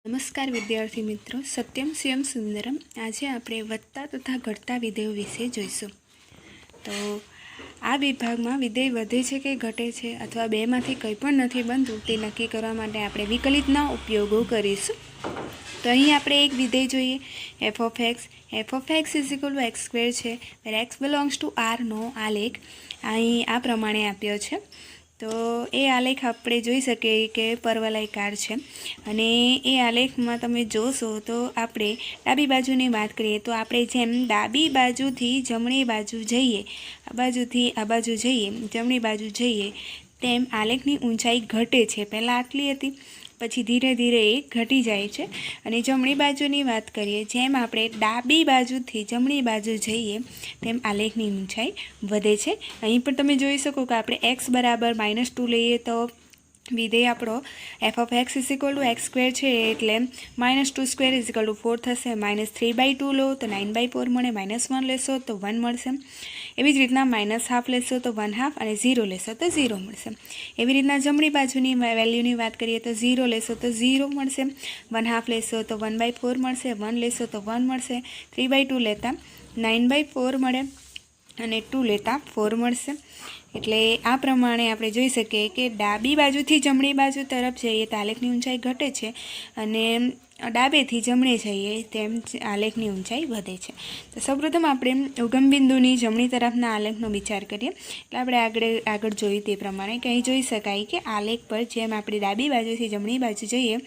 નમસ્કાર વિદ્યાર્થી મિત્રો, સત્યમ શિવમ સુંદરમ. આજે આપણે વધતા તથા ઘટતા વિધેયો વિશે જોઈશું. તો આ વિભાગમાં વિધેય વધે છે કે ઘટે છે અથવા બેમાંથી કંઈ પણ નથી બનતું તે નક્કી કરવા માટે આપણે વિકલિતના ઉપયોગો કરીશું. તો અહીં આપણે એક વિધેય જોઈએ, F of x is equal two x square છે, વેર એક્સ બિલોંગ્સ ટુ આરનો આલેખ અહીં આ પ્રમાણે આપ્યો છે. તો એ આલેખ આપણે જોઈ શકીએ કે પરવલયાકાર છે અને એ આલેખમાં તમે જોશો તો આપણે ડાબી બાજુની વાત કરીએ તો આપણે જેમ ડાબી બાજુથી જમણી બાજુ જઈએ, આ બાજુથી આ બાજુ જઈએ, જમણી બાજુ જઈએ તેમ આલેખની ઊંચાઈ ઘટે છે. પહેલાં આટલી હતી, પછી ધીરે ધીરે એ ઘટી જાય છે. અને જમણી બાજુની વાત કરીએ, જેમ આપણે ડાબી બાજુથી જમણી બાજુ જઈએ તેમ આલેખની ઊંચાઈ વધે છે. અહીં પણ તમે જોઈ શકો કે આપણે x બરાબર -2 લઈએ તો વિધેય આપણો F of x is equal two x square છે એટલે -2 સ્ક્વેર ઇઝ ઇક્વલ ટુ 4 થશે. -3/2 લો તો 9/4 મળે, -1 લેશો તો 1 મળશે. એવી જ રીતના -1/2 લેશો તો 1/2 અને 0 લેશો તો 0 મળશે. એવી રીતના જમણી બાજુની વેલ્યુની વાત કરીએ તો 0 લેશો તો 0 મળશે, 1/2 લેશો તો 1/4 મળશે, 1 લેશો તો 1 મળશે, 3/2 લેતા 9/4 મળે અને 2 લેતા 4 મળશે. એટલે આ પ્રમાણે આપણે જોઈ શકીએ કે ડાબી બાજુથી જમણી બાજુ તરફ જઈએ તો આલેખની ઊંચાઈ ઘટે છે અને ડાબેથી જમણે જઈએ તેમ આલેખની ઊંચાઈ વધે છે. તો સૌપ્રથમ આપણે ઉગમબિંદુની જમણી તરફના આલેખનો વિચાર કરીએ. એટલે આપણે આગળ જોયું તે પ્રમાણે કે અહીં જોઈ શકાય કે આલેખ પર જેમ આપણે ડાબી બાજુથી જમણી બાજુ જઈએ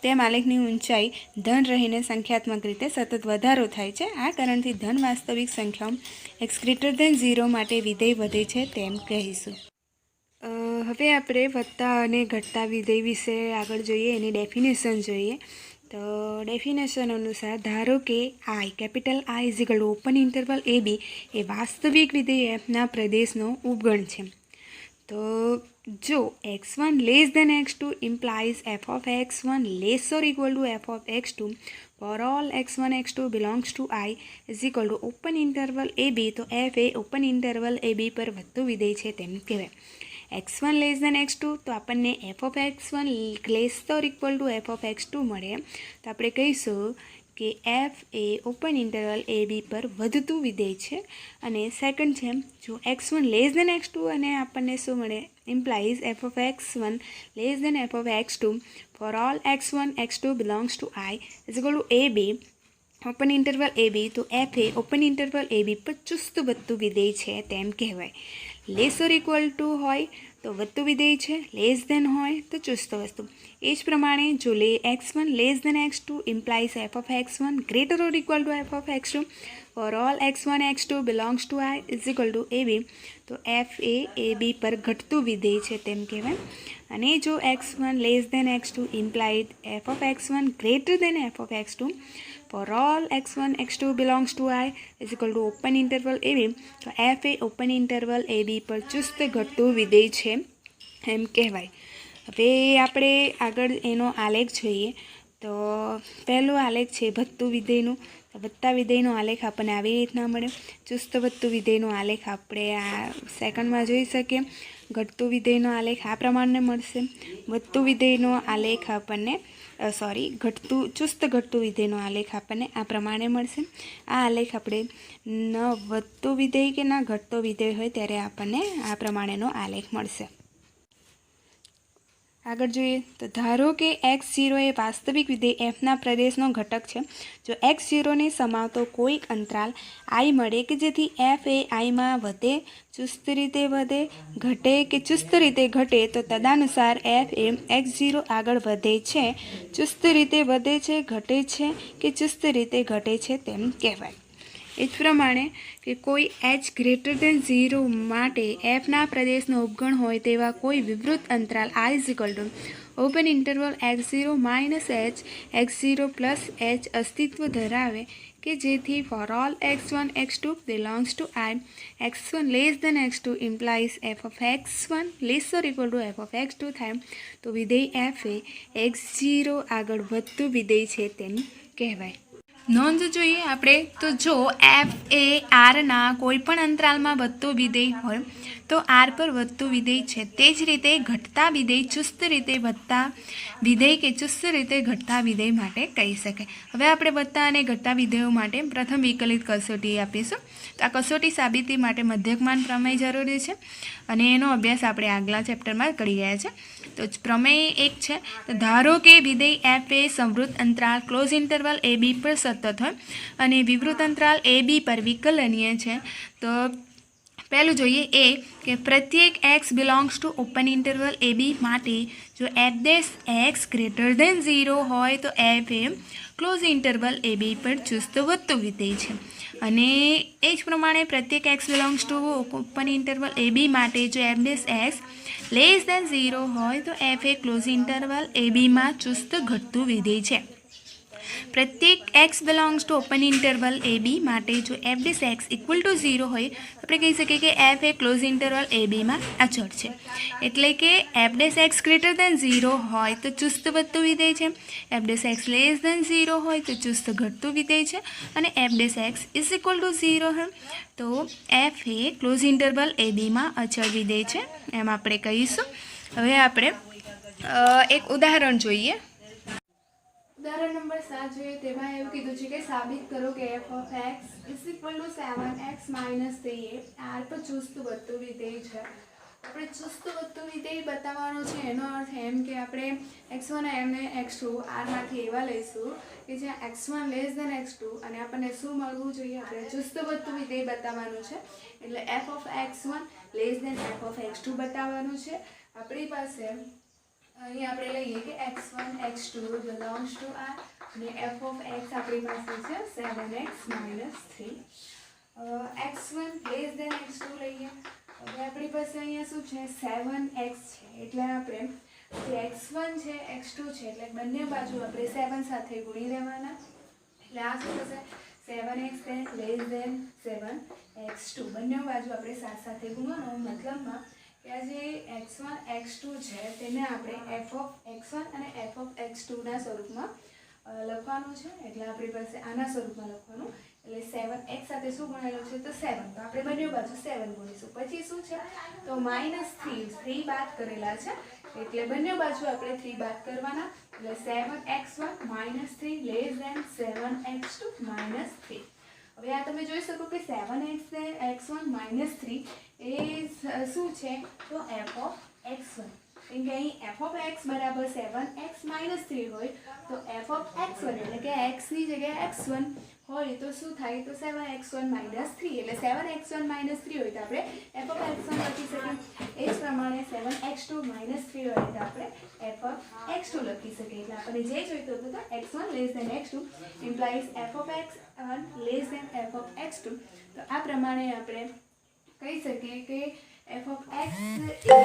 તેમ આલેખની ઊંચાઈ ધન રહીને સંખ્યાત્મક રીતે સતત વધારો થાય છે. આ કારણથી ધન વાસ્તવિક સંખ્યાઓ x ગ્રેટર ધેન 0 માટે વિધેય વધે છે તેમ કહીશું. હવે આપણે વધતા અને ઘટતા વિધેય વિશે આગળ જોઈએ, એની ડેફિનેશન જોઈએ. તો ડેફિનેશન અનુસાર ધારો કે I capital I is equal to open interval AB એ વાસ્તવિક વિધેય fના પ્રદેશનો ઉપગણ છે. તો જો x1 less than x2 implies f of x1 less or equal to f of x2 for all x1 x2 belongs to I is equal to open interval AB, તો f એ ઓપન ઇન્ટરવલ AB પર વધતું વિધેય છે તેમ કહેવાય. x1 less than x2 તો આપણને f of x1 less or equal to f of x2 મળે, તો આપણે કહીશું કે f એ ઓપન ઇન્ટરવલ AB પર વધતું વિધેય છે. અને સેકન્ડ છે, જો x1 લેસ ધેન x2 અને આપણને શું મળે, implies f of x1 less than f of x2 for all x1 x2 belongs to I is equal to AB, open interval AB, તો f એ ઓપન ઇન્ટરવલ AB પર ચુસ્ત વધતું વિધેય છે તેમ કહેવાય. લેસ ઓર ઇક્વલ ટુ હોય તો વધતું વિધેય છે, લેસ ધેન હોય તો ચુસ્ત વસ્તુ. એ જ પ્રમાણે જો x1 less than x2 implies f of x1 greater or equal to f of x2 for all x1 x2 belongs to I is equal to AB, તો f એ AB પર ઘટતું વિધેય છે તેમ કહેવાય. અને જો x1 less than x2 implied f of x1 greater than f of x2 for all x1 x2 belongs to I is equal to open interval AB, તો f એ ઓપન ઇન્ટરવલ AB પર ચુસ્ત ઘટતું વિધેય છે એમ કહેવાય. હવે આપણે આગળ એનો આલેખ જોઈએ. તો પહેલો આલેખ છે વધતું વિધેયનું. વધતા વિધેયનો આલેખ આપણને આવી રીતના મળે. ચુસ્ત વધતું વિધેયનો આલેખ આપણે આ સેકન્ડમાં જોઈ શકીએ. ઘટતું વિધેયનો આલેખ આ પ્રમાણે મળશે. વધતું વિધેયનો આલેખ આપણને ચુસ્ત ઘટતું વિધેયનો આલેખ આપણને આ પ્રમાણે મળશે. આ આલેખ આપણે ન વધતું વિધેય કે ના ઘટતો વિધેય હોય ત્યારે આપણને આ પ્રમાણેનો આલેખ મળશે. આગળ જોઈએ તો ધારો કે x0 એ વાસ્તવિક વિધેય fના પ્રદેશનો ઘટક છે. જો x0ને સમાવતો કોઈક અંતરાલ I મળે કે જેથી f એ Iમાં વધે, ચુસ્ત રીતે વધે, ઘટે કે ચુસ્ત રીતે ઘટે, તો તદનુસાર f એ x0 આગળ વધે છે, ચુસ્ત રીતે વધે છે, ઘટે છે કે ચુસ્ત રીતે ઘટે છે તેમ કહેવાય. એ જ પ્રમાણે કે કોઈ h ગ્રેટર ધેન 0 માટે fના પ્રદેશનો ઉપગણ હોય તેવા કોઈ વિવૃત અંતરાલ I is equal to open interval x0 minus h, x0 plus h અસ્તિત્વ ધરાવે કે જેથી for all x1 x2 belongs to I, x1 less than x2 implies f of x1 less or equal to f of x2 થાય, તો વિધેય f એ x0 આગળ વધતું વિધેય છે તેમ કહેવાય. નોંધ જોઈએ આપણે તો જો f એ આરના કોઈ પણ અંતરાલમાં વધતું વિધેય હોય तो आर पर વધતું વિધેય છે તે જ રીતે ઘટતા વિધેય ચુસ્ત રીતે વધતા વિધેય કે ચુસ્ત રીતે ઘટતા વિધેય માટે કહી શકાય। હવે આપણે વધતા અને ઘટતા વિધેયો માટે પ્રથમ વિકલિત કસોટી આપીશું। તો આ કસોટી સાબિતી માટે મધ્યકમાન પ્રમેય જરૂરી છે અને એનો અભ્યાસ આપણે આગલા ચેપ્ટરમાં કરી ગયા છે। તો પ્રમેય 1 છે, તો ધારો કે વિધેય f એ સંવૃત અંતરાલ ક્લોઝ ઇન્ટરવલ a b પર સતત હોય અને વિવૃત અંતરાલ a b પર વિકલનીય છે। તો પહેલું જોઈએ એ કે પ્રત્યેક x belongs to open interval a b માટે જો f dash x greater than 0 હોય તો f એ ક્લોઝ ઇન્ટરવલ a b પર ચુસ્ત વધતું વિધેય છે અને એ જ પ્રમાણે પ્રત્યેક x belongs to open interval a b માટે જો f dash x less than 0 હોય તો f એ ક્લોઝ ઇન્ટરવલ a b માં ચુસ્ત ઘટતું વિધેય છે। प्रत्येक x belongs to open interval a b माटे जो f dash x equal to 0 होय આપણે કહી શકીએ કે f એ ક્લોઝ ઇન્ટરવલ a b માં અચળ છે એટલે કે f dash x greater than 0 હોય તો ચુસ્ત વધતું વિધેય છે, f dash x less than 0 હોય તો ચુસ્ત ઘટતું વિધેય છે અને f dash x is equal to 0 હોય તો f એ ક્લોઝ ઇન્ટરવલ a b માં અચળ વિધેય છે એમ આપણે કહીશું। હવે આપણે એક ઉદાહરણ જોઈએ। उदाहरण नंबर 7 જોઈએ તેમાં એવું કીધું છે કે સાબિત કરો કે f of x is equal to 7x minus 3a r પર ચુસ્ત વધતું વિધેય છે। આપણે ચુસ્ત વધતું વિધેય બતાવવાનું છે એનો અર્થ એમ કે આપણે x1 અને x2 r માંથી એવા લઈશું કે જ્યાં x1 લેસ દેન x2 અને આપણને શું મળવું જોઈએ, આપણે ચુસ્ત વધતું વિધેય બતાવવાનું છે એટલે f of x1 less than f of x2 બતાવવાનું છે। આપણી પાસે અહીં આપણે લઈએ કે x1 x2 belongs to r અને f of x આપણી પાસે છે 7x minus 3 x1 less than x2 લઈએ। હવે આપણી પાસે અહીંયા શું છે 7x છે એટલે આપણે જે x1 છે x2 છે એટલે બંને બાજુ આપણે 7 સાથે ગુણી લેવાના એટલે આ શું થશે 7x less than 7x2 બંને બાજુ આપણે 7 સાથે ગુણવાનો મતલબમાં કે જે x1 x2 છે તેને આપણે f of x1 અને f of x2 ના સ્વરૂપમાં લખવાનું છે એટલે આપણી પાસે આના સ્વરૂપમાં લખવાનું એટલે 7x સાથે શું ગુણેલું છે તો 7 તો આપણે બંને બાજુ 7 ગુણીશું પછી શું છે તો -3 બાદ કરેલા છે એટલે બંને બાજુ આપણે 3 બાદ કરવાના એટલે 7x1 -3 લેસ ધેન 7x2 -3। હવે આ તમે જોઈ શકો કે 7x1 -3 એ શું છે તો f of x1 કેમ કે અહીં f of x બરાબર 7x -3 હોય તો f of x1 એટલે કે x ની જગ્યાએ x1 હોય તો શું થાય તો 7x1 -3 એટલે 7x1 -3 હોય તો આપણે f of x1 લખી શકીએ। એ જ પ્રમાણે 7x2 -3 હોય તો આપણે f of x2 લખી શકીએ એટલે આપણે જે જોઈતું હતું તો x1 less than x2 implies f of x1 less than f of x2 તો આ પ્રમાણે આપણે કહી શકીએ કે f of x A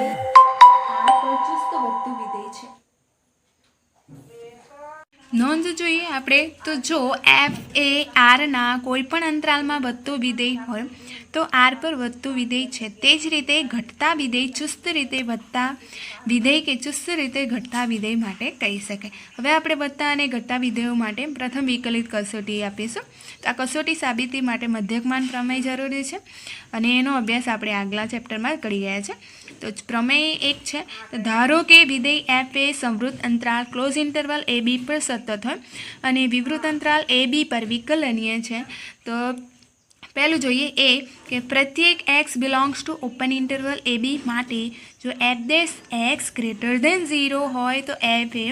r પર ચુસ્ત વધતું વિધેય છે। નોંધ જોઈએ આપણે તો જો f એ r ના કોઈપણ અંતરાલમાં વધતું વિધેય હોય તો r પર વધતું વિધેય છે તે જ રીતે ઘટતા વિધેય ચુસ્ત રીતે વધતા વિધેય કે ચુસ્ત રીતે ઘટતા વિધેય માટે કહી શકાય। હવે આપણે વધતા અને ઘટતા વિધેયો માટે પ્રથમ વિકલિત કસોટી આપીશું। તો આ કસોટી સાબિતી માટે મધ્યકમાન પ્રમેય જરૂરી છે અને એનો અભ્યાસ આપણે આગલા ચેપ્ટરમાં કરી ગયા છે। તો પ્રમેય 1 છે, તો ધારો કે વિધેય f એ સંવૃત અંતરાલ ક્લોઝ ઇન્ટરવલ a b પર સતત હોય અને વિવૃત અંતરાલ a b પર વિકલનીય છે। તો પહેલું જોઈએ એ કે પ્રત્યેક x belongs to open interval a b માટે જો f dash x greater than 0 હોય તો f એ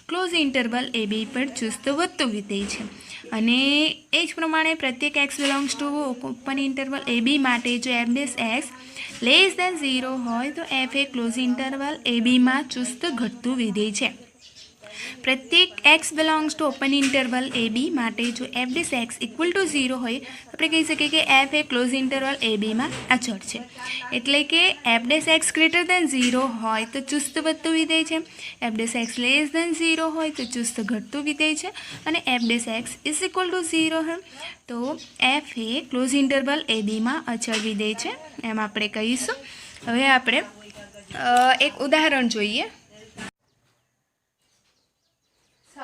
ક્લોઝ ઇન્ટરવલ a b પર ચુસ્ત વધતું વિધેય છે અને એ જ પ્રમાણે પ્રત્યેક x belongs to open interval a b માટે જો f dash x less than 0 હોય તો f એ ક્લોઝ ઇન્ટરવલ a b માં ચુસ્ત ઘટતું વિધેય છે। प्रत्येक x belongs to open interval a b माटे जो f dash x equal to 0 होय આપણે કહી શકીએ કે f એ ક્લોઝ ઇન્ટરવલ a b માં અચળ છે એટલે કે f dash x greater than 0 હોય તો ચુસ્ત વધતું વિધેય છે, f dash x less than 0 હોય તો ચુસ્ત ઘટતું વિધેય છે અને f dash x is equal to 0 હોય તો f એ ક્લોઝ ઇન્ટરવલ a b માં અચળ વિધેય છે એમ આપણે કહીશું। હવે આપણે એક ઉદાહરણ જોઈએ।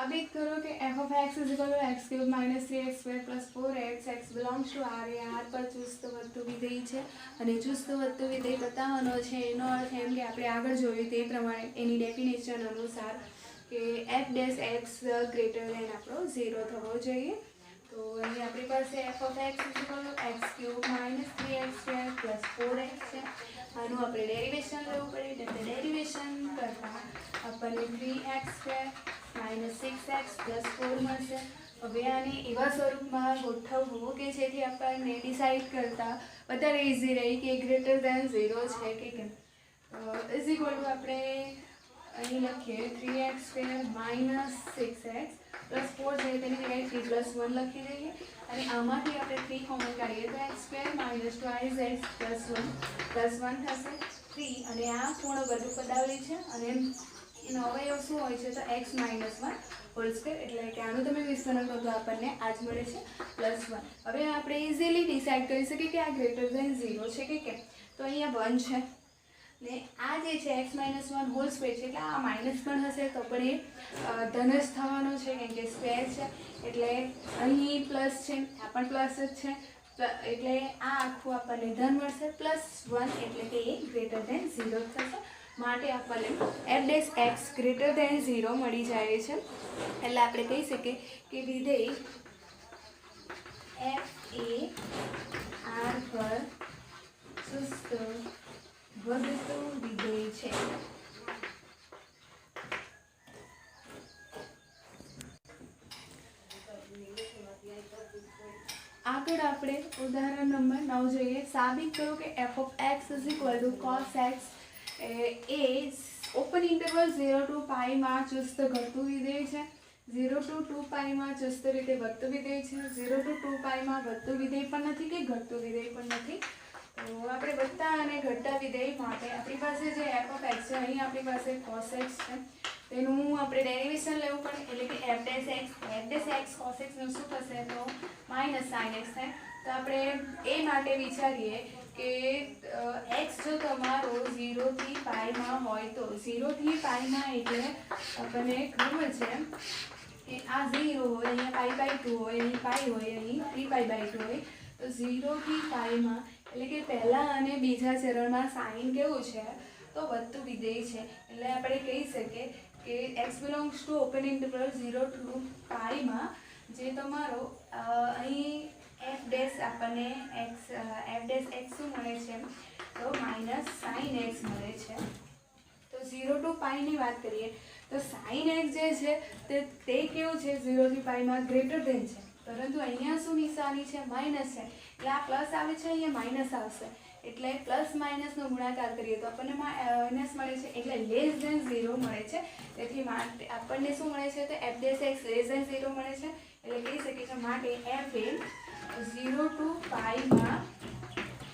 साबित करो कि f of x is equal to x cube minus 3x² plus 4x x belongs to R એ આર પર ચુસ્ત વધતું વિધેય છે અને ચુસ્ત વધતું વિધેય બતાવવાનો છે. એનો અર્થ એમ કે આપણે આગળ જોયું તે પ્રમાણે એની ડેફિનેશન અનુસાર કે F dash x greater than આપણો 0 થવો જોઈએ. તો અહીં આપણી પાસે F of x is equal two x cube minus 3x² plus 4x છે. આનું આપણે ડેરિવેશન લેવું પડે એટલે ડેરિવેશન કરતાં આપણને 3x² માઇનસ 6x પ્લસ 4 મળશે. હવે આને એવા સ્વરૂપમાં ગોઠવવું કે જેથી આપણને ડિસાઇડ કરતાં વધારે ઇઝી રહી કે ગ્રેટર દેન 0 છે કે કેમ. ઇઝ ઇક્વલ ટુ આપણે અહીં લખીએ 3x² માઇનસ 6x પ્લસ 4 છે તેની જગ્યાએ 3 પ્લસ 1 લખી દઈએ અને આમાંથી આપણે 3 કોમન કાઢીએ તો x² માઇનસ 2x પ્લસ 1 થશે 3 અને આ પૂર્ણ બધું પદાવલી છે અને એનો અવયવ શું હોય છે તો x માઇનસ 1 હોલ સ્ક્વેર એટલે કે આનું તમે વિસ્તરણ કરો તો આપણને આ જ મળે છે પ્લસ 1. હવે આપણે ઇઝીલી ડિસાઇડ કરી શકીએ કે આ ગ્રેટર દેન 0 છે કે કેમ. તો અહીંયા 1 છે ને આ જે છે x માઇનસ 1 હોલ સ્ક્વેર છે એટલે આ માઇનસ પણ હશે તો પણ એ ધન જ થવાનો છે કેમ કે સ્ક્વેર છે એટલે અહીં પ્લસ છે આ પણ પ્લસ જ છે એટલે આ આખું આપણને ધન મળશે પ્લસ 1 એટલે કે એ ગ્રેટર દેન 0 થશે. માટે આપણને F dash x greater than 0 મળી જાય છે. એટલે આપણે કહી શકીએ કે વિધેય એફ એ આર પર ચુસ્ત વધતું વિધેય છે. આગળ આપણે ઉદાહરણ નંબર 9 જોઈએ. સાબિત કરો કે F of x is equal two cos x A open interval 0 to π માં ચુસ્ત ઘટતું વિધેય છે. 0 to 2π માં ચુસ્ત રીતે વધતું વિધેય છે. 0 to 2π માં વધતું વિધેય પણ નથી કે ઘટતું વિધેય પણ નથી. તો આપણે વધતા અને ઘટતા વિધેય માટે આપણી પાસે જે એફ ઓફ એક્સ છે અહીં આપણી પાસે કોસ એક્સ છે તેનું આપણે ડેરિવેશન લેવું પડે એટલે કે એફ ડેશ એક્સ કોસ એક્સનું શું થશે તો માઇનસ સાઇન એક્સ થાય. તો આપણે એ માટે વિચારીએ કે એક્સ જો તમારો 0 થી π માં હોય તો 0 થી π માં એટલે આપણને ખબર છે કે આ 0 હોય અહીંયા π/2 હોય અહીં π હોય અહીં 3π/2 હોય તો 0 થી π માં એટલે કે પહેલા અને બીજા ચરણમાં સાઇન કેવું છે તો વધતું વિધેય છે. એટલે આપણે કહી શકીએ કે x belongs to open interval 0 to π માં જે તમારો અહીં એફ ડેશ આપણને એફ ડેશ એક્સ શું મળે છે તો માઇનસ સાઇન એક્સ મળે છે. તો 0 to π ની વાત કરીએ તો સાઇન એક્સ જે છે તે કેવું છે 0 થી π માં ગ્રેટર દેન છે પરંતુ અહીંયા શું નિશાની છે માઇનસ છે એટલે આ પ્લસ આવે છે અહીંયા માઇનસ આવશે એટલે પ્લસ માઇનસનો ગુણાકાર કરીએ તો આપણને માઇનસ મળે છે એટલે લેસ દેન 0 મળે છે. તેથી માટે આપણને શું મળે છે તો f dash x less than 0 મળે છે એટલે કહી શકીએ છીએ માટે એફ એ 0 to π માં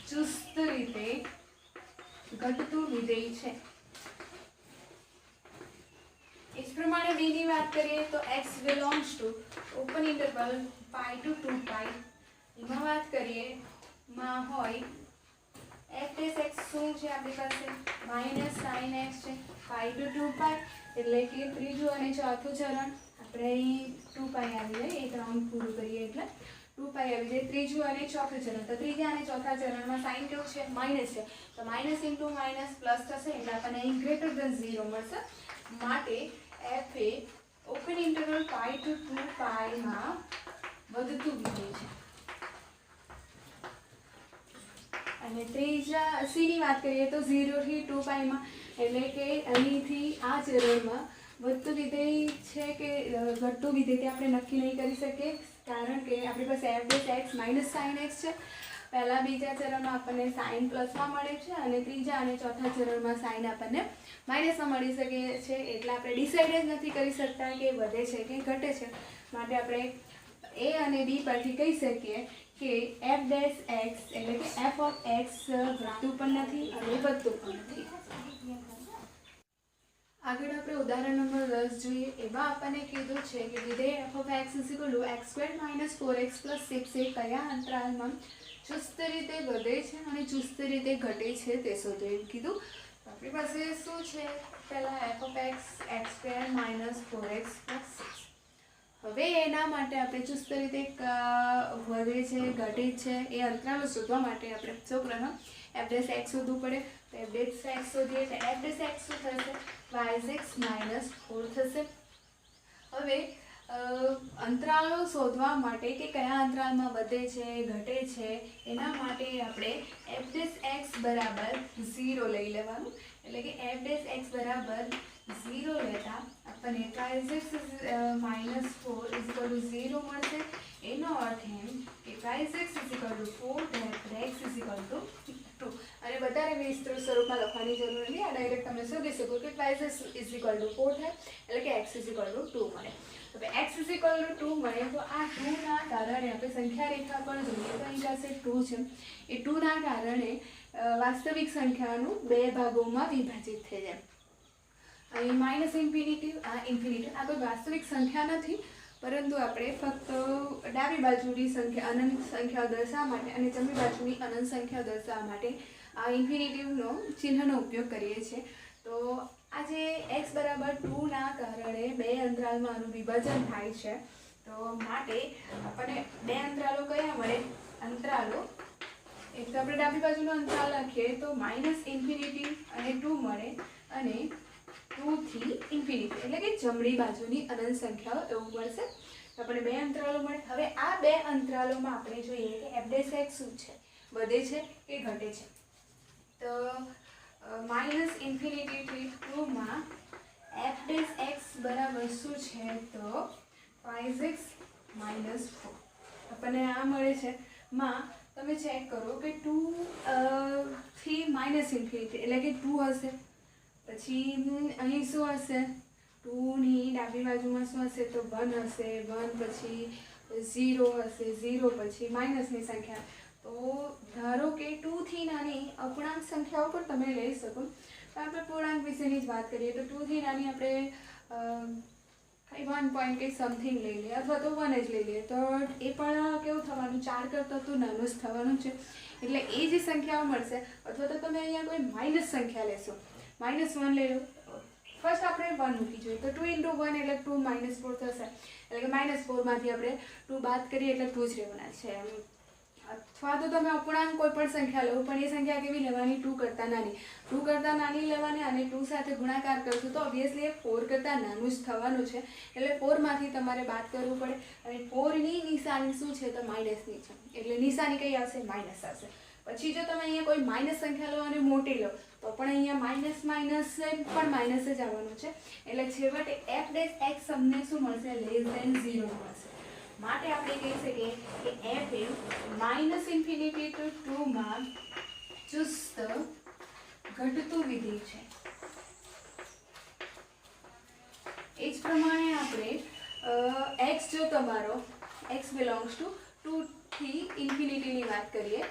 ચુસ્ત રીતે ઘટતું વિધેય છે. इस प्रमाणे b ની વાત કરીએ તો x belongs to open interval π to 2π એમાં વાત કરીએ માં હોય f ડેશ x શું છે આપણી પાસે માઇનસ સાઇન x છે π to 2π એટલે કે ત્રીજું અને ચોથું ચરણ આપણે અહીં 2π આવી જાય એક રાઉન્ડ પૂરું કરીએ એટલે 2π આવી જાય ત્રીજું અને ચોથું ચરણ. તો ત્રીજા અને ચોથા ચરણમાં સાઇન કેવું છે માઇનસ છે તો માઇનસ ઇન્ટુ માઇનસ પ્લસ થશે એટલે આપણને અહીં ગ્રેટર દેન 0 મળશે. માટે f એ ઓપન ઇન્ટરવલ π to 2π માં વધતું વિધેય છે. અને ત્રીજા c ની વાત કરીએ તો 0 થી 2π માં એટલે કે અહીંથી આ ચરણમાં વધતું વિધેય છે કે ઘટતું વિધેય તે આપણે નક્કી નહીં કરી શકીએ કારણ કે આપણી પાસે f dash x minus sine x છે. પહેલા બીજા ચરણમાં આપણને સાઇન પ્લસમાં મળે છે અને ત્રીજા અને ચોથા ચરણમાં સાઇન આપણને માઇનસમાં મળી શકે છે એટલે આપણે ડિસાઇડ જ નથી કરી શકતા કે વધે છે કે ઘટે છે. માટે આપણે એ અને બી પરથી કહી શકીએ કે એફ ડેશ એક્સ એટલે કે એફ ઓફ એક્સ ઘટતું પણ નથી અને વધતું પણ નથી. આગળ આપણે ઉદાહરણ નંબર 10 જોઈએ. એમાં આપણને કીધું છે કે વિધેય f of x is equal to x² - 4x + 6 એ કયા અંતરાલમાં ચુસ્ત રીતે વધે છે અને ચુસ્ત રીતે ઘટે છે તે શોધો એમ કીધું. આપણી પાસે શું છે પહેલા f of x x² - 4x + 6 હવે એના માટે આપણે ચુસ્ત રીતે વધે છે ઘટે છે એ અંતરાલો શોધવા માટે આપણે સૌપ્રથમ f'(x) શોધવું પડે. તો f'(x) શોધીએ તો f'(x) શું થશે? y6 - 4 થશે. હવે અંતરાલો શોધવા માટે કે કયા અંતરાલમાં વધે છે ઘટે છે એના માટે આપણે f'(x) બરાબર 0 લઈ લેવાનું. એટલે કે f'(x) બરાબર 0 લેતા આપણને y6 - 4 = 0 મળશે. એનો અર્થ એમ કે y6 = 4 x = 2. અને વધારે વિસ્તૃત સ્વરૂપમાં લખવાની જરૂર નથી. આ ડાયરેક્ટ તમે શોધી શકો કે y6 = 4 થાય એટલે કે x = 2 મળે. હવે x = 2 મળે તો આ 2 ના કારણે આપણે સંખ્યા રેખા પણ જોઈએ તો અહીં પાસે 2 છે. એ 2 ના કારણે વાસ્તવિક સંખ્યાનું બે ભાગોમાં વિભાજિત થઈ જાય. અહીં -ઇન્ફિનિટી આ ઇન્ફિનિટી આ કોઈ વાસ્તવિક સંખ્યા નથી, પરંતુ આપણે ફક્ત ડાબી બાજુની સંખ્યા અનંત સંખ્યાઓ દર્શાવવા માટે અને જમણી બાજુની અનંત સંખ્યાઓ દર્શાવવા માટે આ ઇન્ફિનિટીવનો ચિહ્નનો ઉપયોગ કરીએ છીએ. તો આ જે x બરાબર 2 ના કારણે બે અંતરાલમાં આનું વિભાજન થાય છે. તો માટે આપણને બે અંતરાલો કયા મળે? અંતરાલો એક તો આપણે ડાબી બાજુનો અંતરાલ લખીએ તો -ઇન્ફિનિટી અને 2 મળે અને 2 થી ઇન્ફિનિટી એટલે કે જમણી બાજુની અનંત સંખ્યાઓ એવું મળશે. તો આપણને બે અંતરાલો મળે. હવે આ બે અંતરાલોમાં આપણે જોઈએ કે f'(x) શું છે? વધે છે કે ઘટે છે? તો -ઇન્ફિનિટી થી 2 માં f'(x) બરાબર શું છે? તો y6 - 4 આપણને આ મળે છે. માં તમે ચેક કરો કે 2 થી -ઇન્ફિનિટી એટલે કે 2 હશે. પછી અહીં શું હશે? 2 ની ડાબી બાજુમાં શું હશે? તો 1 હશે. 1 પછી 0 હશે. 0 પછી માઇનસની સંખ્યા. તો ધારો કે 2 થી નાની અપૂર્ણાંક સંખ્યાઓ પણ તમે લઈ શકો. આપણે પૂર્ણાંક વિશેની જ વાત કરીએ તો 2 થી નાની આપણે 1 point કે સમથિંગ લઈ લઈએ અથવા તો 1 જ લઈ લઈએ તો એ પણ કેવું થવાનું? 4 કરતાં તો નાનું જ થવાનું છે. એટલે એ જે સંખ્યાઓ મળશે અથવા તો તમે અહીંયા કોઈ માઇનસ સંખ્યા લેશો, -1 લઈ લો. ફર્સ્ટ આપણે 1 મૂકી જોઈએ તો 2 × 1 એટલે 2 - 4 થશે. એટલે કે -4 માંથી આપણે 2 બાદ કરીએ એટલે 2 જ રહેવાના છે. અથવા તો તમે અપૂર્ણાંક કોઈ પણ સંખ્યા લો પણ એ સંખ્યા કેવી લેવાની? 2 કરતાં નાની. 2 કરતાં નાની લેવાની અને 2 સાથે ગુણાકાર કરશો તો ઓબ્વિયસલી એ 4 કરતાં નાનું જ થવાનું છે. એટલે 4 માંથી તમારે બાદ કરવું પડે અને 4 ની નિશાની શું છે? તો માઇનસની છે. એટલે નિશાની કઈ આવશે? માઇનસ આવશે. પછી જો તમે અહીંયા કોઈ માઇનસ સંખ્યા લો અને મોટી લો તો પણ અહીંયા માઇનસ પણ માઇનસ જ આવવાનું છે. એટલે છેવટે f'(x) અમને શું મળશે? <0 મળશે. માટે આપણે કહી શકીએ કે f એ -ઇન્ફિનિટી થી 2 માં ચુસ્ત ઘટતું વિધેય છે. એ જ પ્રમાણે આપણે x જો તમારો x belongs to 2 થી ઇન્ફિનિટીની વાત કરીએ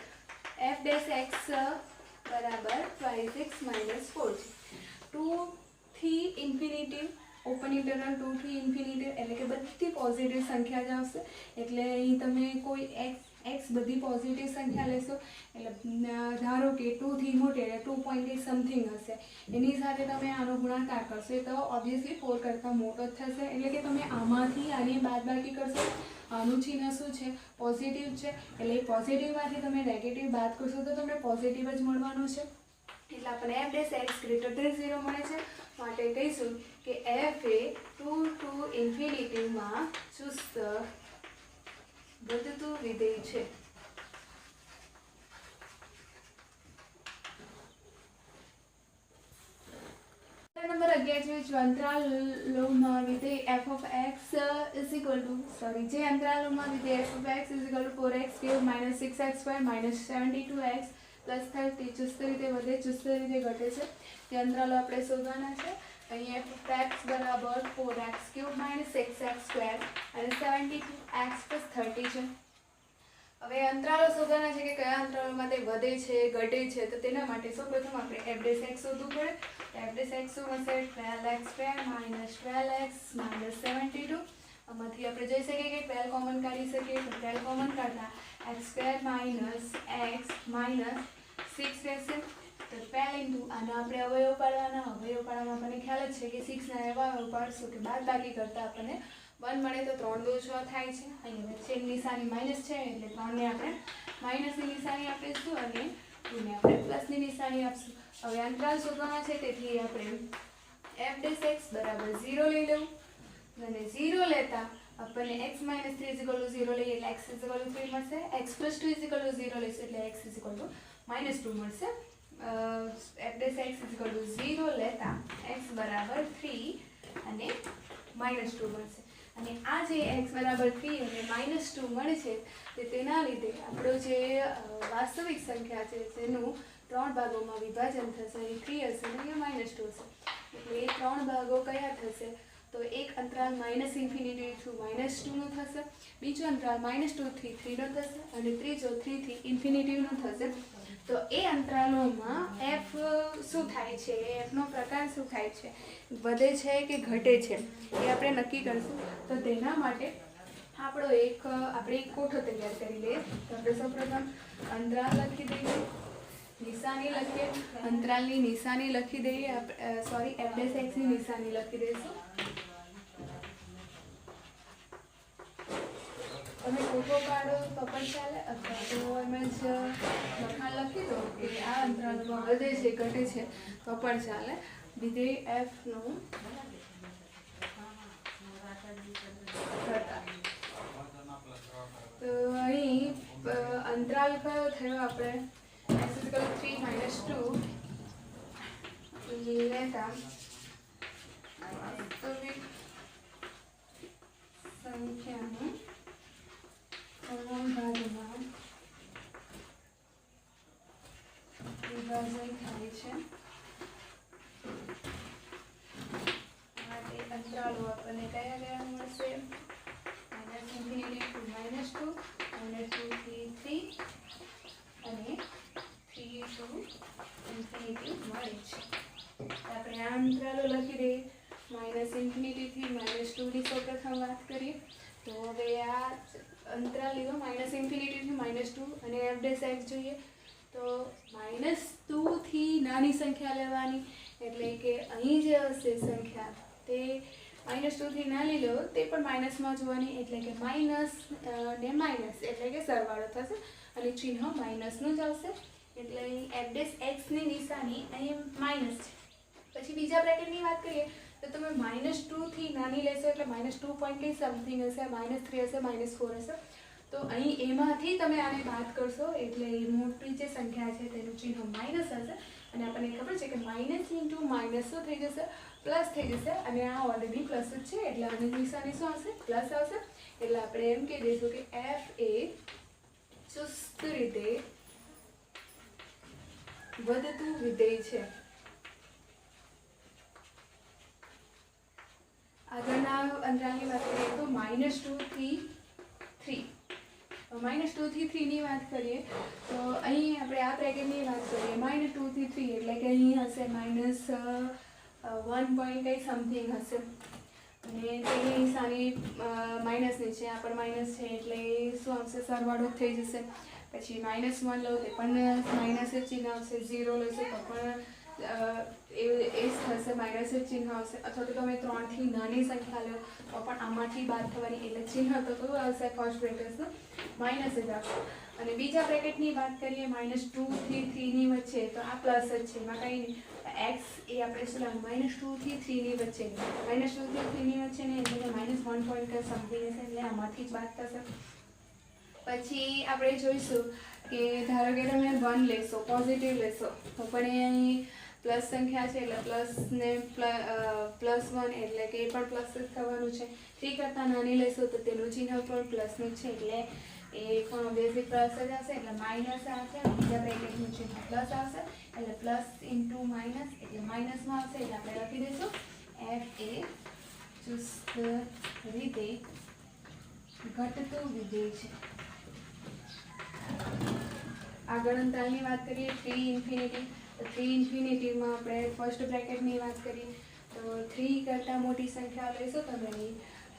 f'(x) બરાબર y6 - 4 છે. 2 થી ઇન્ફિનિટી ઓપન ઇન્ટરનલ 2 થી ઇન્ફિનિટી એટલે કે બધી પોઝિટિવ સંખ્યા જ આવશે. એટલે અહીં તમે કોઈ x બધી પોઝિટિવ સંખ્યા લેશો એટલે ધારો કે 2 થી મોટી એટલે 2 point સમથિંગ હશે. એની સાથે તમે આનો ગુણાકાર કરશો તો ઓબ્વિયસલી 4 કરતાં મોટો જ થશે. એટલે કે તમે આમાંથી આની બાદબાકી કરશો. આનું ચિહ્ન શું છે? પોઝિટિવ છે. એટલે પોઝિટિવમાંથી તમે નેગેટિવ બાદ કરશો તો તમને પોઝિટિવ જ મળવાનું છે. એટલે આપણને f'(x) > 0 મળે છે. માટે કહીશું કે f એ 2 to ઇન્ફિનિટી માં ચુસ્ત વધતું વિધેય છે. નંબર 11 છે અંતરાલોમાં વિધેય f(x) જે અંતરાલોમાં વિધેય f(x) = 4x³ - 6x² - 72x + 30 ચુસ્ત રીતે વધે ચુસ્ત રીતે ઘટે છે. તે અંતરાલો આપણે શોધવાના છે. અહીં f(x) બરાબર 4x³ - 6x² અને 72x + 30 છે. હવે અંતરાલો શોધવાના છે કે કયા અંતરાલોમાં તે વધે છે ઘટે છે. તો તેના માટે સૌપ્રથમ આપણે f'(x) શોધવું પડે. f'(x) શું હશે? 12x² - 12x - 72. આમાંથી આપણે જોઈ શકીએ કે 12 કોમન કાઢી શકીએ તો 12 કોમન કાઢતા x² - 6 રહેશે. તો 12 × આના આપણે અવયવ પાડવાના. અવયવ પાડવામાં આપણને ખ્યાલ જ છે કે 6 ના અવયવ પાડશું કે બાદબાકી કરતા આપણને 1 મળે તો 3 દુ 6 થાય છે. અહીંયા વચ્ચેની નિશાની માઇનસ છે એટલે 3 ને આપણે માઇનસની નિશાની આપીશું અને 2 ને આપણે પ્લસની નિશાની આપીશું. હવે અંતરાલ શોધવાના છે તેથી આપણે f' બરાબર 0 લઈ લેવું અને 0 લેતા આપણને x - 3 0 લઈએ એટલે x 3 મળશે. x + 2 0 લઈશું એટલે x -2 મળશે. f' 0 લેતા x બરાબર 3 અને -2 મળશે. અને આ જે x બરાબર 3 અને -2 મળે છે તે તેના લીધે આપણો જે વાસ્તવિક સંખ્યા છે તેનું 3 ભાગોમાં વિભાજન થશે. અહીં 3 હશે અને અહીંયા -2 હશે એટલે એ 3 ભાગો કયા થશે તો એક અંતરાલ -∞ થી -2 નો થશે, બીજો અંતરાલ -2 થી 3 નો થશે અને ત્રીજો 3 થી ∞ નો થશે. તો એ અંતરાલોમાં f શું થાય છે, f નો પ્રકાર શું થાય છે, વધે છે કે ઘટે છે એ આપણે નક્કી કરશું. તો તેના માટે આપણે એક કોઠો તૈયાર કરી લઈએ. તો આપણે સૌપ્રથમ અંતરાલ લખી દઈએ, નિશાની લખીએ, અંતરાલની નિશાની લખી દઈએ, f' ની નિશાની લખી દઈશું. તમે કોઠો પાડો તો પણ ચાલે અથવા તો એમ જ લખાણ લખી દો કે આ અંતરાલમાં વધે છે ઘટે છે તો પણ ચાલે. વિધેય f નું તો અહીં અંતરાલ કયો થયો આપણે x = 3 - 2 લેતા વાસ્તવિક સંખ્યાનું તમામ ભાગમાં વિભાજન થાય છે. આ તે અંતરાલો આપણને કયા મળશે -∞ થી -2, -2 થી 3 અને 3 to ∞ મળે છે. આપણે આ અંતરાલો લખી દઈએ. -∞ થી -2 ની સૌપ્રથમ વાત કરીએ તો હવે આ અંતરાલ લીધો -∞ થી -2 અને f' જોઈએ તો -2 થી નાની સંખ્યા લેવાની એટલે કે અહીં જે હશે સંખ્યા તે -2 થી નાની લો તે પણ માઇનસમાં જોવાની એટલે કે માઇનસ ને માઇનસ એટલે કે સરવાળો થશે અને ચિહ્ન માઇનસનું જ આવશે એટલે અહીં f' ની નિશાની અહીં માઇનસ છે. પછી બીજા બ્રેકેટની વાત કરીએ તો તમે -2 થી નાની લેશો એટલે -2 પોઈન્ટ કંઈ સમથિંગ હશે, -3 હશે, -4 હશે. તો અહીં એમાંથી તમે આને બાદ કરશો એટલે એ મોટી જે સંખ્યા છે તેનું ચિહ્ન માઇનસ હશે અને આપણને ખબર છે કે માઇનસ ઇન્ટુ માઇનસ શું થઈ જશે પ્લસ થઈ જશે અને આ ઓલરેડી પ્લસ જ છે એટલે આની નિશાની શું આવશે પ્લસ આવશે. એટલે આપણે એમ કહી દઈશું કે f એ ચુસ્ત રીતે વધતું વિધેય છે. આગળના અંતરાલની વાત કરીએ તો -2 થી 3. -2 થી 3 ની વાત કરીએ તો અહીં આપણે આ બ્રેકેટની વાત કરીએ -2 થી 3 એટલે કે અહીં હશે -1 પોઈન્ટ કંઈ સમથિંગ હશે અને તેની નિશાની માઇનસની છે, આ પણ માઇનસ છે એટલે શું આવશે સરવાળો થઈ જશે. પછી -1 લો તે પણ માઇનસ જ ચિહ્ન આવશે, 0 લેશો તો પણ એ થશે માઇનસ જ ચિહ્ન આવશે અથવા તો તમે 3 થી નાની સંખ્યા લો તો પણ આમાંથી બાદ થવાની એટલે ચિહ્ન તો કયું આવશે ફર્સ્ટ બ્રેકેટનું માઇનસ જ આવશે. અને બીજા બ્રેકેટની વાત કરીએ -2 થી 3 ની વચ્ચે તો આ પ્લસ જ છે એમાં કંઈ નહીં. x એ આપણે શું લાવવું -2 થી 3 ની વચ્ચે -2 થી 3 ની વચ્ચે નહીં એટલે કે -1 પોઈન્ટ સમથિંગ હશે એટલે આમાંથી જ બાદ થશે. પછી આપણે જોઈશું કે ધારો કે તમે 1 લેશો પોઝિટિવ લેશો તો પણ એ અહીં પ્લસ સંખ્યા છે એટલે પ્લસ ને +1 એટલે કે એ પણ પ્લસ જ થવાનું છે. 3 કરતાં નાની લેશો તો તેનું ચિહ્ન પણ પ્લસનું છે એટલે એ પણ ઓબ્વિયસલી પ્લસ જ આવશે એટલે માઇનસ આવશે. બીજા બ્રેકેટનું ચિહ્ન પ્લસ આવશે એટલે પ્લસ ઇન્ટુ માઇનસ એટલે માઇનસમાં આવશે એટલે આપણે લખી દઈશું f એ ચુસ્ત રીતે ઘટતું વિધેય છે. આગળ અંતરાલની વાત કરીએ 3 ∞ તો 3 ∞ માં આપણે ફર્સ્ટ બ્રેકેટની વાત કરીએ તો 3 કરતાં મોટી સંખ્યા લઈશું તમે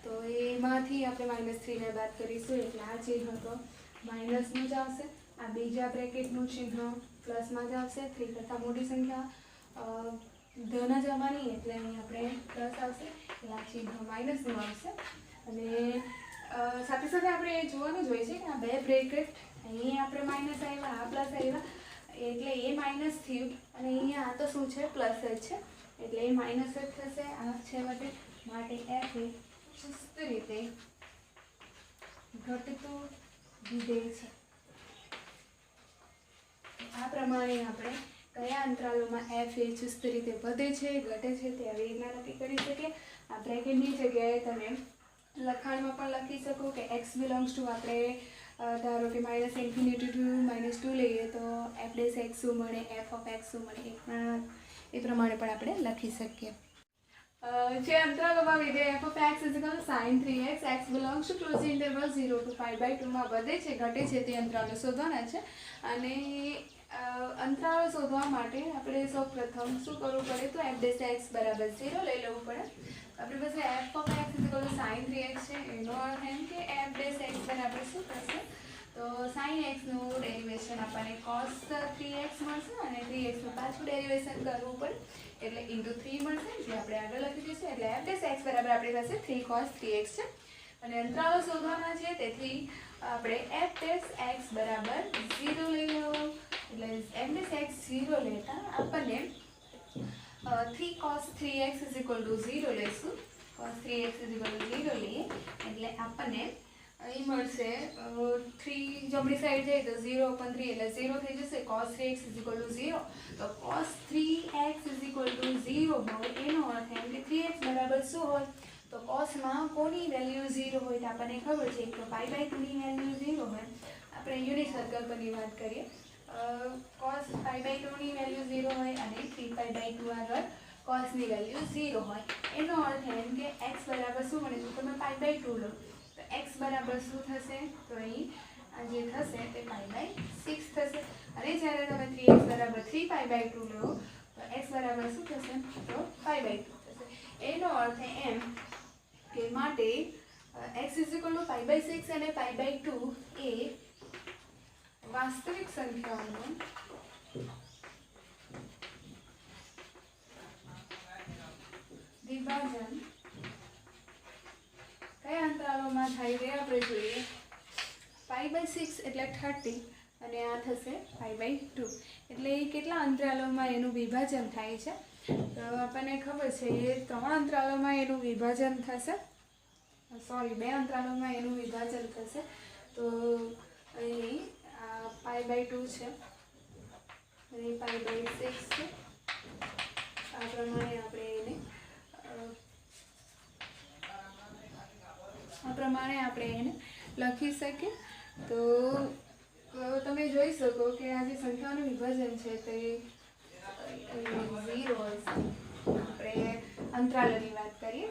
તો એમાંથી આપણે -3 ને બાદ કરીશું એટલે આ ચિહ્ન તો માઇનસનું જ આવશે. આ બીજા બ્રેકેટનું ચિહ્ન પ્લસમાં જ આવશે. 3 કરતાં મોટી સંખ્યા ધન જ આવવાની એટલે અહીં આપણે પ્લસ આવશે એટલે આ ચિહ્ન માઇનસનું આવશે. અને સાથે સાથે આપણે એ જોવાનું જ હોય છે કે આ બે બ્રેકેટ અહીં આપણે માઇનસ આવ્યા, આ પ્લસ આવ્યા, એટલે એ માઇનસ થયું અને અહીંયા આ તો શું છે, પ્લસ જ છે, એટલે એ માઇનસ જ થશે. આ છેવટે માટે એફ એ ચુસ્ત રીતે ઘટતું વિધેય છે. આ પ્રમાણે આપણે કયા અંતરાલોમાં એફ એ ચુસ્ત રીતે વધે છે, ઘટે છે તે આવી રીતના નક્કી કરી શકીએ. આ બ્રેકેટની જગ્યાએ તમે લખાણમાં પણ લખી શકો કે એક્સ બિલોંગ્સ ટુ આપણે ધારો કે માઇનસ ઇન્ફિનિટી ટુ -2 લઈએ તો એફ ડેસ એક્સ શું મળે, એફ ઓફ એક્સ શું મળે, એ પ્રમાણે પણ આપણે લખી શકીએ. જે અંતરાલોમાં વિધેય f of x sin 3x x belongs to close interval 0 to π/2 માં વધે છે, ઘટે છે તે અંતરાલો શોધવાના છે. અને અંતરાલો શોધવા માટે આપણે સૌપ્રથમ શું કરવું પડે, તો એફ ડેસ એક્સ બરાબર 0 લઈ લેવું પડે. આપણી પાસે F of x sin 3x છે, એનો અર્થ એમ કે એફ ડેસ એક્સ બરાબર શું થશે, તો sin x નું ડેરિવેશન આપણને cos 3x મળશે અને 3x નું પાછું ડેરિવેશન કરવું પડે એટલે ઇન્ટુ 3 મળશે, જે આપણે આગળ લખી દઈશું. એટલે એફ ડેસ એક્સ બરાબર આપણી પાસે 3 cos 3x છે અને અંતરાલો શોધવાના છે, તેથી આપણે એફ ડેસ એક્સ બરાબર 0 લઈ લેવો. એટલે એફ ડેસ એક્સ 0 લેતા આપણને 3 cos 3x 0 લઈશું. cos 3x 0 લઈએ એટલે આપણને અહીં મળશે 3 જમણી સાઈડ જાય તો 0/3 એટલે 0 થઈ જશે. cos 3x 0 તો cos 3x 0 હોય એનો અર્થ એમ કે 3x બરાબર શું હોય, તો cosમાં કોની વેલ્યુ 0 હોય તો આપણને ખબર છે કે π/2 ની વેલ્યુ 0 હોય. આપણે યુનિટ સર્કલ પરની વાત કરીએ, cos π/2 ની વેલ્યુ 0 હોય અને 3π/2 આગળ cos ની વેલ્યુ 0 હોય. એનો અર્થ એમ કે x બરાબર શું મળે, તો તમે π/2 લો તો x બરાબર શું થશે, તો અહીં આ જે થશે તે π/6 થશે. અને જ્યારે તમે 3x બરાબર 3π/2 લો તો x બરાબર શું થશે, તો π/2 થશે. એનો અર્થ એમ કે માટે x π/6 અને π/2 એ વાસ્તવિક સંખ્યાઓનું વિભાજન કયા અંતરાલોમાં થાય તે આપણે જોઈએ. π/6 એટલે 30 અને આ થશે π/2 એટલે એ કેટલા અંતરાલોમાં એનું વિભાજન થાય છે, તો આપણને ખબર છે એ 3 અંતરાલોમાં એનું વિભાજન થશે, સોરી 2 અંતરાલોમાં એનું વિભાજન થશે. તો અહીં આ π/2 છે અને π/6 છે. આ પ્રમાણે આપણે એને લખી શકીએ. તો તમે જોઈ શકો કે આ જે સંખ્યાઓનું વિભાજન છે તે 0 હશે. આપણે અંતરાલોની વાત કરીએ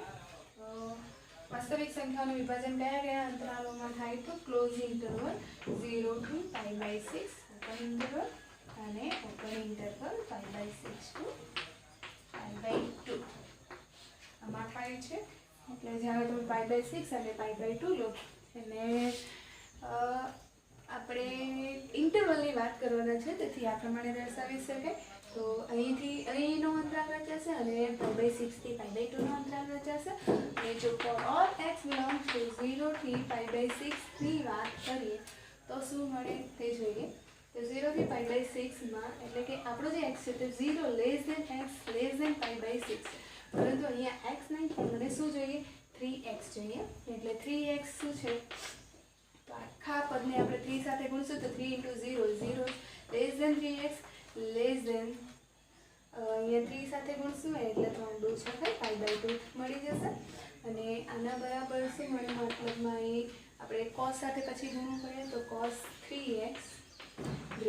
તો વાસ્તવિક સંખ્યાઓનું વિભાજન કયા કયા અંતરાલોમાં થાય, તો close interval 0 to π/6 open interval અને ઓપન ઇન્ટરવલ π/6 to π/2 આમાં થાય છે. એટલે જ્યારે તમે π/6 અને π/2 લો અને આપણે ઇન્ટરવલની વાત કરવાના છે, તેથી આ પ્રમાણે દર્શાવી શકાય. તો અહીંનો અંતરાલ રચાશે અને π/6 થી π/2 નો અંતરાલ રચાશે. અને જો for all x belongs to 0 થી π/6 ની વાત કરીએ તો શું મળે તે જોઈએ. તો 0 થી π/6 માં એટલે કે આપણો જે x છે તે 0 less than x less than π/6, પરંતુ અહીંયા x નહીં પણ મને શું જોઈએ, 3x જોઈએ. એટલે 3x શું છે, તો આખા પદને આપણે 3 સાથે ગુણશું તો 3 × 0 0 less than 3x less than અહીંયા 3 સાથે ગુણશું એટલે 3 × 2 = π/2 મળી જશે. અને આના બરાબર શું મળે, મતલબમાં એ આપણે cos સાથે પછી ગુણવું પડે તો cos 3x >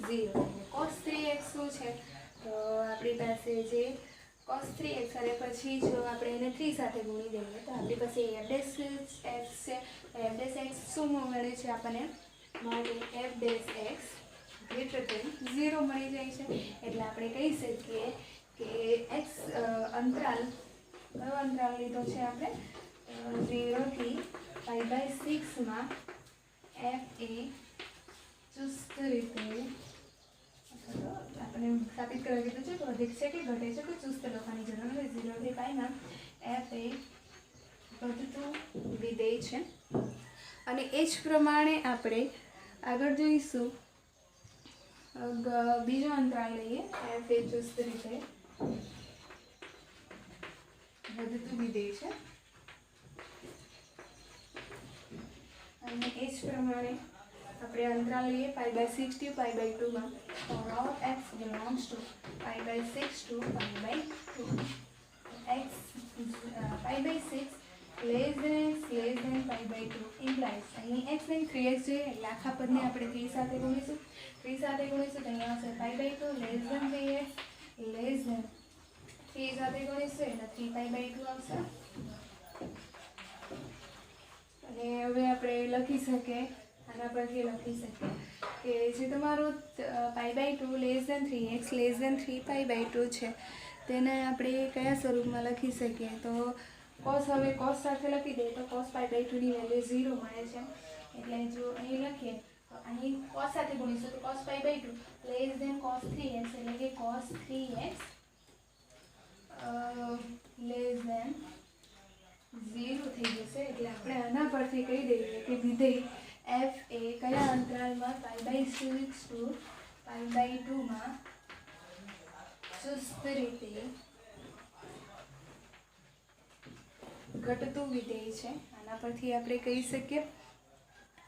0. cos 3x શું છે, તો આપણી પાસે જે cos 3x અને પછી જો આપણે એને 3 સાથે ગુણી દઈએ તો આપણી પાસે f ડેશ x છે. f ડેશ x શું મળે છે આપણને, માટે f ડેશ x > 0 મળી જાય છે. એટલે આપણે કહી શકીએ કે x અંતરાલ કયો અંતરાલ લીધો છે આપણે, 0 થી π/6 માં f એ ચુસ્ત રીતે આપણે સ્થાપિત કરવા કીધું છે, તો અધિક છે કે ઘટે છે, તો ચુસ્ત લખવાની જરૂર નથી. 0 થી π માં f એ વધતું વિધેય છે અને એ જ પ્રમાણે આપણે આગળ જોઈશું બીજો અંતરાલ લઈએ એફ એ ચુસ્ત રીતે વધતું વિધેય છે અને એ જ પ્રમાણે આપણે અંતરાલ લઈએ π/6 થી π/2 માં for all x belongs to π/6 to π/2 x π/6 less than x less than π/2 implies અહીં x ને 3x છે એટલે આખા પદને આપણે 3 સાથે ગુણીશું તો અહીંયા આવશે π/2 less than 3x less than 3 સાથે ગુણીશું એટલે 3π/2 આવશે અને હવે આપણે લખી શકીએ આના પરથી લખી શકીએ કે જે તમારું π/2 less than 3x less than 3π/2 છે તેને આપણે કયા સ્વરૂપમાં લખી શકીએ તો cos હવે cos સાથે લખી દઈએ તો cos π/2 ની વેલ્યુ 0 મળે છે એટલે જો અહીં લખીએ તો અહીં cos સાથે ગુણીશું તો cos π/2 less than cos 3x એટલે કે cos 3x લેસ ધેન 0 થઈ જશે એટલે આપણે આના પરથી કહી દઈએ કે વિધેય f એ કયા અંતરાલમાં π/6 to π/2 માં ચુસ્ત રીતે ઘટતું વિધેય છે આના પરથી આપણે કહી શકીએ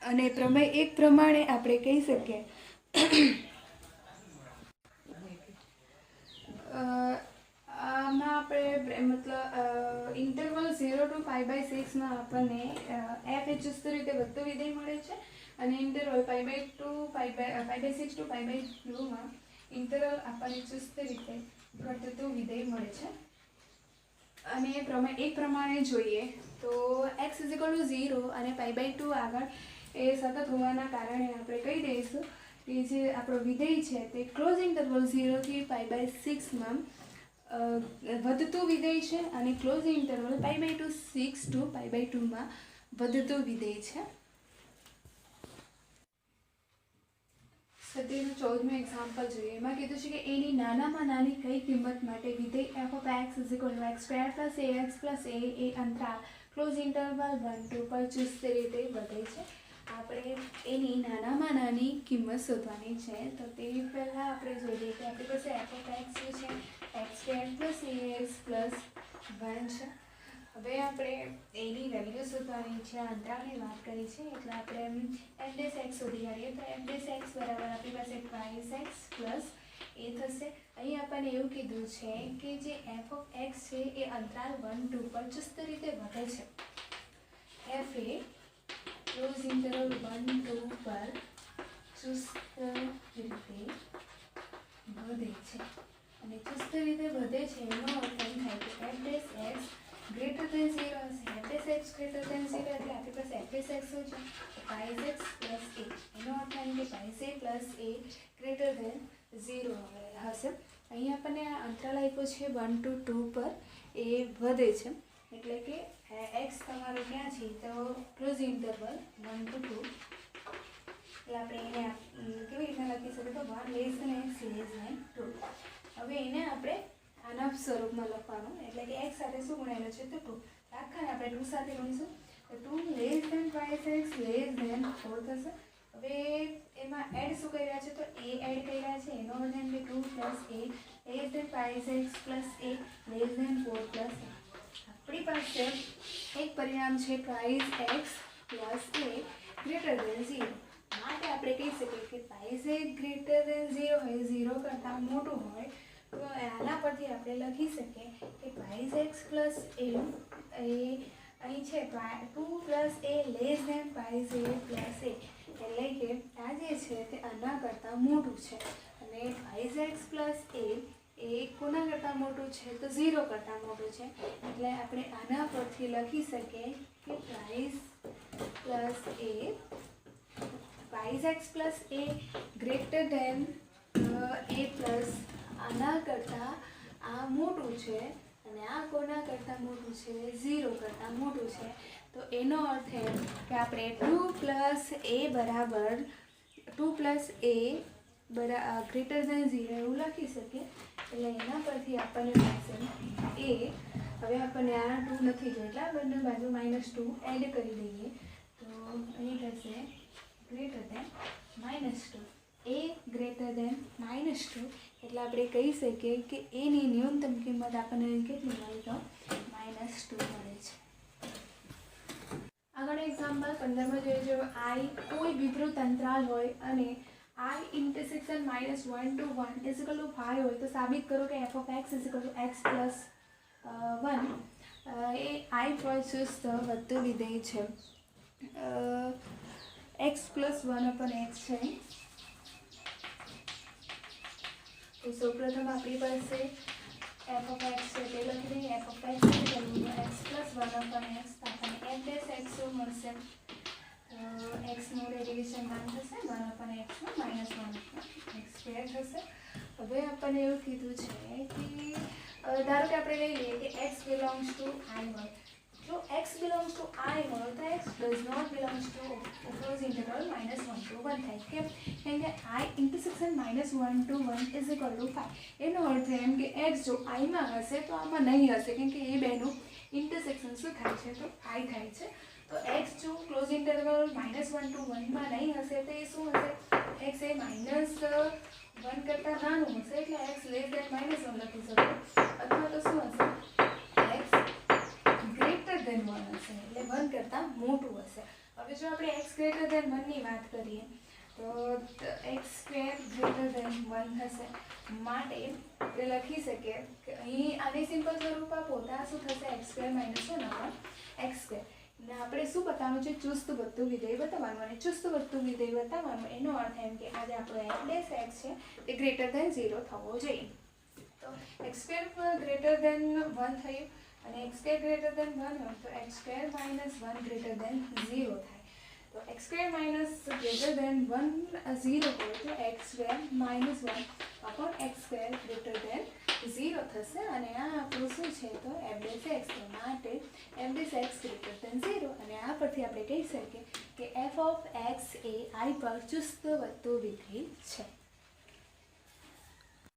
અને પ્રમેય એક પ્રમાણે આપણે કહી શકીએ આમાં આપણે મતલબ ઇન્ટરવલ 0 to π/6 માં આપણને f એ ચુસ્ત રીતે વધતું વિધેય મળે છે અને ઇન્ટરવલ π/6 to π/2 માં ઇન્ટરવલ આપણને ચુસ્ત રીતે ઘટતું વિધેય મળે છે અને એક પ્રમાણે જોઈએ તો x = 0 અને π/2 આગળ એ સતત હોવાના કારણે આપણે કહી દઈશું કે જે આપણો વિધેય છે તે ક્લોઝ ઇન્ટરવલ 0 થી π/6 માં વધતું વિધેય છે અને ક્લોઝ ઇન્ટરવલ π/2 6 to π/2 માં વધતું વિધેય છે સત્યનું 14મું એક્ઝામ્પલ જોઈએ એમાં કીધું છે કે એની નાનામાં નાની કઈ કિંમત માટે વિધેય f(x) = x² + ax + a એ અંતરાલ ક્લોઝ ઇન્ટરવલ 1 2 પર ચુસ્ત રીતે વધે છે આપણે એની નાનામાં નાની કિંમત શોધવાની છે તો તે પહેલાં આપણે જોઈએ કે આપણી પાસે f(x) શું છે x² + ax + 1 છે હવે આપણે એની વેલ્યુ શોધવાની છે અંતરાલની વાત કરી છે એટલે આપણે f(x) શોધી કાઢીએ તો f(x) બરાબર આપણી પાસે x + a થશે અહીં આપણને એવું કીધું છે કે જે f(x) છે એ અંતરાલ 1 2 પર ચુસ્ત રીતે વધે છે f એ ક્લોઝ ઇન્ટરવલ 1 2 પર ચુસ્ત રીતે વધે છે અને ચુસ્ત રીતે વધે છે એનો અર્થ એમ થાય કે f(x) greater than 0 હશે f(x) greater than 0 એટલે આપણી પાસે f(x) શું છે π(x) + a એનો અર્થ થાય કે π(a) + a greater than 0 હશે અહીં આપણને આ અંતરાલ આપ્યો છે 1 to 2 પર એ વધે છે એટલે કે x તમારો ક્યાં છે તો ક્લોઝ ઇન્ટરવલ 1 to 2 એટલે આપણે એને કેવી રીતના લખી શકીએ તો 1 less than x less than 2 હવે એને આપણે આના સ્વરૂપમાં લખવાનું એટલે કે x સાથે શું ગુણાયેલું છે તો 2 આખાને આપણે 2 સાથે ગુણીશું તો 2 less than π(x) less than 4 થશે હવે એમાં એડ શું કર્યા છે તો a એડ કર્યા છે એનો અર્થ એમ કે 2 + a less than π(x) + a less than 4 + a આપણી પાસે એક પરિણામ છે π(x) + a greater than 0 માટે આપણે કહી શકીએ કે π(z) greater than 0 હોય 0 કરતાં મોટું હોય તો આના પરથી આપણે લખી શકીએ કે π(x) + a એ અહીં છે 2 + a less than π(z) + a એટલે કે આ જે છે તે આના કરતાં મોટું છે અને π(x) + a એ કોના કરતાં મોટું છે તો 0 કરતાં મોટું છે એટલે આપણે આના પરથી લખી શકીએ કે π(x) + a greater than a plus આના કરતાં આ મોટું છે અને આ કોના કરતાં મોટું છે 0 કરતાં મોટું છે તો એનો અર્થ એમ કે આપણે 2 + a બરાબર 2 + a greater than 0 એવું લખી શકીએ એટલે એના પરથી આપણને મળશે a હવે આપણને આ 2 નથી જોઈએ એટલે આ બંને બાજુ -2 એડ કરી દઈએ તો અહીં થશે ગ્રેટર દેન -2 એ ગ્રેટર દેન -2 એટલે આપણે કહી શકીએ કે એની ન્યૂનતમ કિંમત આપણને કેટલી મળે તો -2 મળે છે. આગળ એક્ઝામ્પલ 15માં જોઈએ જો I કોઈ વિવૃત અંતરાલ હોય અને I ઇન્ટરસેક્શન -1 to 1 = 5 હોય તો સાબિત કરો કે f of x = x plus 1 A I પર ચુસ્ત વધતું વિધેય છે. x plus 1/x છે. તો સૌપ્રથમ આપણી પાસે f of x છે તે લખી દઈએ f of x = x plus 1/x આપણને f dash x મળશે. x નું ડેરિવેશન 1 થશે 1/x નું -1 x² થશે. હવે આપણને એવું કીધું છે કે ધારો કે આપણે લઈ લઈએ કે x belongs to I હોય. જો x belongs to I હોય તો x does not belongs to close interval -1 to 1 થાય. કેમ કે I intersection -1 to 1 = 5. એનો અર્થ એમ કે x જો I માં હશે તો આમાં નહીં હશે કેમ કે એ બેનું ઇન્ટરસેક્શન શું થાય છે તો I થાય છે. તો x જો ક્લોઝ ઇન્ટરવલ -1 to 1 માં નહીં હશે તો એ શું હશે x એ -1 કરતાં નાનું હશે એટલે x less than -1 લખી શકો અથવા તો શું હશે x ગ્રેટર દેન 1 હશે એટલે 1 કરતાં મોટું હશે. હવે જો આપણે x ગ્રેટર દેન 1 ની વાત કરીએ તો x² ગ્રેટર દેન 1 હશે માટે આપણે લખી શકીએ કે અહીં આને સિમ્પલ સ્વરૂપ આપો તો આ શું થશે x² - 1 x². ને આપણે શું બતાવવાનું છે ચુસ્ત વધતું વિધેય બતાવવાનું અને ચુસ્ત વધતું વિધેય બતાવવાનું એનો અર્થ એમ કે આજે આપણો f dash x છે તે ગ્રેટર દેન 0 થવો જોઈએ. તો x² ગ્રેટર દેન 1 થયું અને x² ગ્રેટર દેન 1 હોય તો x² - 1 ગ્રેટર દેન 0 થાય. તો x² ગ્રેટર દેન 1 0 હોય તો x² - 1 upon x² greater than 0 થશે અને આ આપણું શું છે તો f dash x માટે f dash x greater than 0 અને આ પરથી આપણે કહી શકીએ કે f of x A I પર ચુસ્ત વધતું વિધેય છે.